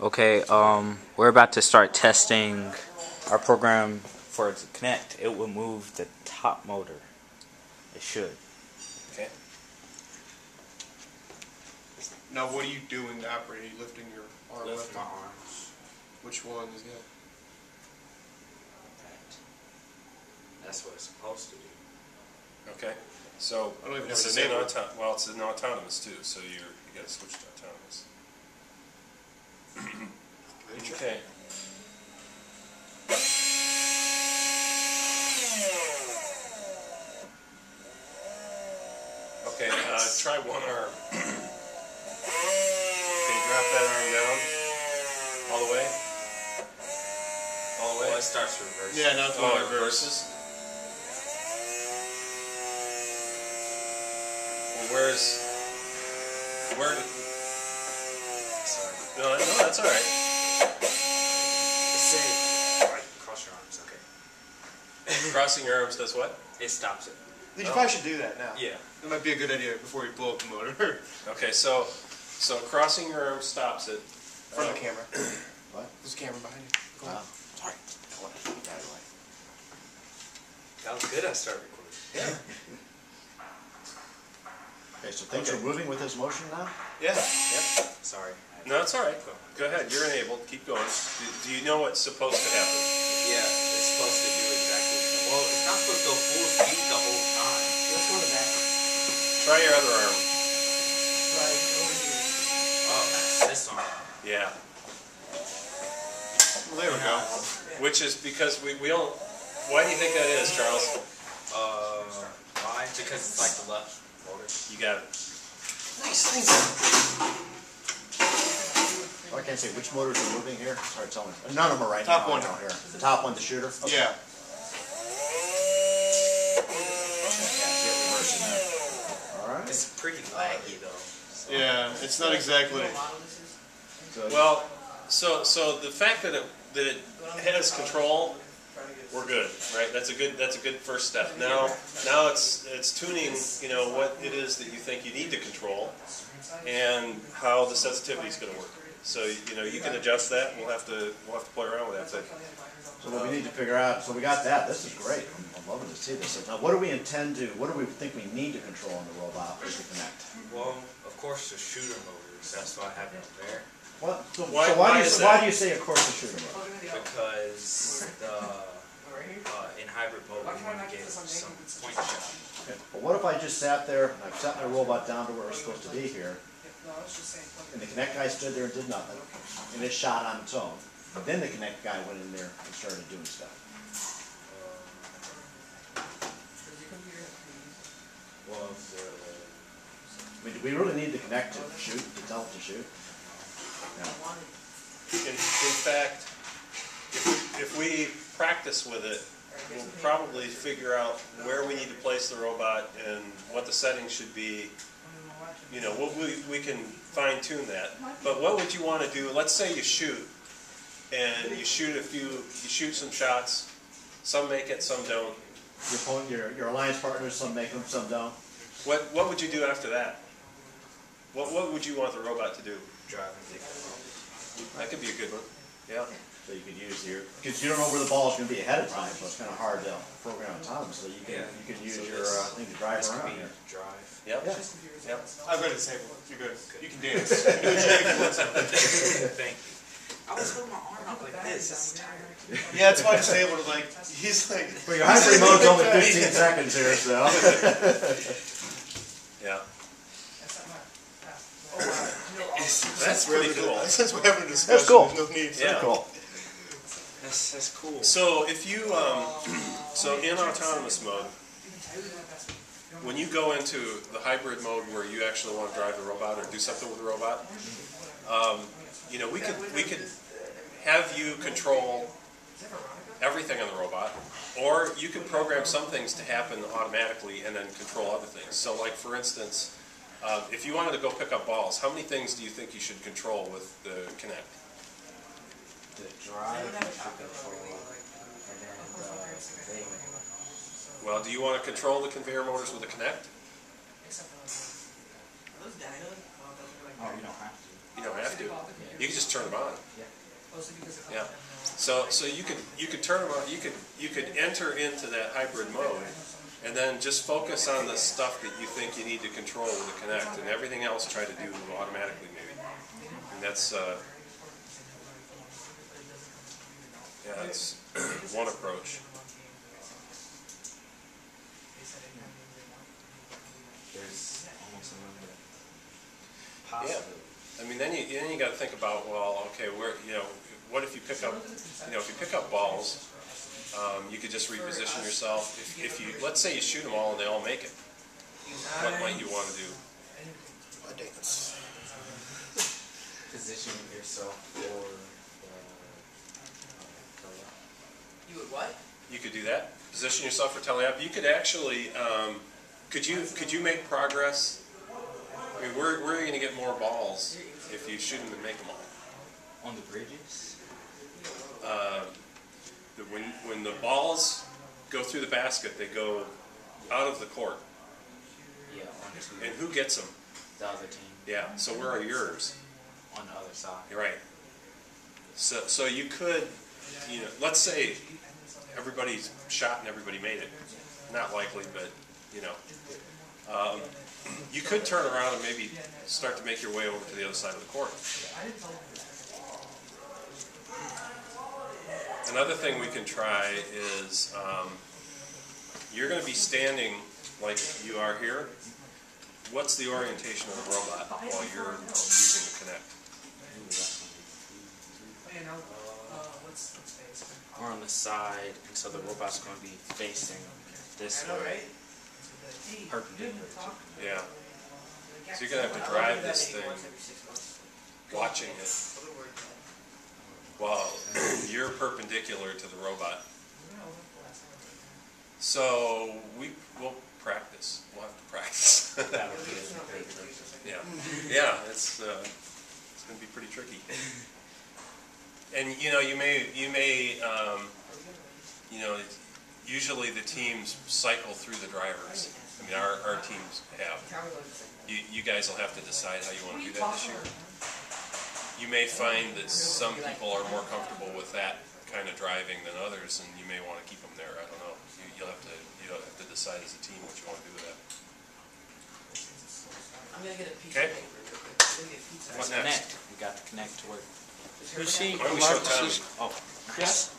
Okay, we're about to start testing our program for its Kinect. It will move the top motor. It should. Okay. Now, what are you doing to operate? Are you lifting your arm up? Lift my arms. Which one is that? That's what it's supposed to do. Okay. So I don't even this have is an in enable. well, it's in autonomous too. So you got to switch to autonomous. Okay. Okay. Try one arm. Okay, drop that arm down. All the way. All the way. Well, it starts reversing. Yeah, now it's going Oh, it reverse. reverses. Well, where did? Sorry. No, that's all right. Cross your arms, okay. Crossing your arms does what? It stops it. You probably should do that now. Yeah. That might be a good idea before you blow up the motor. Okay, so crossing your arms stops it. Front of the camera. What? There's a camera behind you. Go Oh, on. sorry. I want to get out of the way. That was good. I started recording. Yeah. Okay, so things are moving with this motion now? Yeah. Yep. Sorry. No, it's all right. Go ahead. You're enabled. Keep going. Do you know what's supposed to happen? Yeah, it's supposed to do exactly. Well, it's not supposed to go full speed the whole time. Let's go to that. Try your other arm. Right over here. Oh, this arm. Yeah. Well, there we go. Which is because we don't. Why do you think that is, Charles? Why? Because it's like the left motor. You got it. Nice, thanks. Oh, I can't say which motors are moving here. Sorry, tell me. None of them are right Top now. one. Here. The top one, the shooter? Okay. Yeah. Yeah, see it reversing there. All right. It's pretty laggy though. So. Yeah, it's not exactly. So, Well, so the fact that it has control, we're good, right? That's a good first step. Now it's tuning, what it is that you think you need to control, and how the sensitivity is going to work. So you can adjust that. We'll have to play around with that thing. so what we need to figure out, so we got that. This is great. I'm loving to see this. Now, what do we think we need to control in the robot with the Kinect? Well, of course the shooter motors. That's why I have it up there. What? So, Why why is do that? you say, of course, the shooter mode? Because in hybrid mode we want to get some point shot. Okay. But what if I just sat there, and I've set my robot down to where it's supposed to be here, and the Kinect guy stood there and did nothing, and it shot on its own. But then the Kinect guy went in there and started doing stuff. Well, I mean, do we really need the Kinect to shoot, to tell it to shoot? No. In fact, if we practice with it, we'll probably figure out where we need to place the robot and what the settings should be. We can fine tune that. But what would you want to do? Let's say you shoot, and you shoot some shots. Some make it, some don't. Your alliance partners, some make them, some don't. What would you do after that? What would you want the robot to do? drive and take it. That could be a good one. Yeah. So you could use because you don't know where the ball is going to be ahead of time, so it's kind of hard to program autonomously. You can use your thing to drive around here. Drive. Yep. Yeah. Yep. I've got it disabled. You're good. You can dance. You can do a jig if you want to. Thank you. I was holding my arm up like this. It's tired. Yeah, that's why disabled. He's like. Well, your hybrid mode's only 15 seconds here, so. Yeah. That's pretty cool. Since we're having a discussion, That's cool. there's no need. Yeah. Cool. That's cool. So if you so in autonomous mode, when you go into the hybrid mode where you actually want to drive the robot or do something with the robot, we could have you control everything on the robot, or you can program some things to happen automatically and then control other things. So, like for instance, if you wanted to go pick up balls, how many things do you think you should control with the Kinect? The drive, the control, and then the conveyor. Well, do you want to control the conveyor motors with the Kinect? Oh, you don't have to. You don't have to. You can just turn them on. Yeah. Yeah. So you could turn them on. You could enter into that hybrid mode, and then just focus on the stuff that you think you need to control with the Kinect, and everything else try to do automatically maybe. And that's yeah, that's one approach. There's almost another Yeah. possibility. I mean, then you got to think about, well, okay, where, you know, what if you pick up, you know, if you pick up balls, you could just reposition yourself. If you, let's say you shoot them all and they all make it, what might you want to do? I think it's Position yourself for You would what? You could do that. Position yourself for teleop. You could actually, could you make progress? I mean, where are you going to get more balls if you shoot them and make them all? on the bridges. When the balls go through the basket, they go out of the court. Yeah, onto And who gets them? the other team Yeah. So where are yours? on the other side. You're right. So you could, you know, let's say everybody's shot and everybody made it. Not likely, but you know, you could turn around and maybe start to make your way over to the other side of the court. Another thing we can try is you're going to be standing like you are here. What's the orientation of the robot while you're using the Kinect? Or on the side, and so the robot's going to be facing this way, perpendicular to Yeah. So you're going to have to drive this thing, watching it, while you're perpendicular to the robot. So we'll practice. We'll have to practice. Yeah, yeah. It's going to be pretty tricky. And you know, you may you know, usually the teams cycle through the drivers. I mean, our teams have. You guys will have to decide how you want to do that this year. You may find that some people are more comfortable with that kind of driving than others, and you may want to keep them there. I don't know. You'll have to decide as a team what you want to do with that. I'm gonna get a piece Okay. of paper real quick. What next? Kinect. We got the Kinect to work. Why don't we show Tommy? Oh, Chris.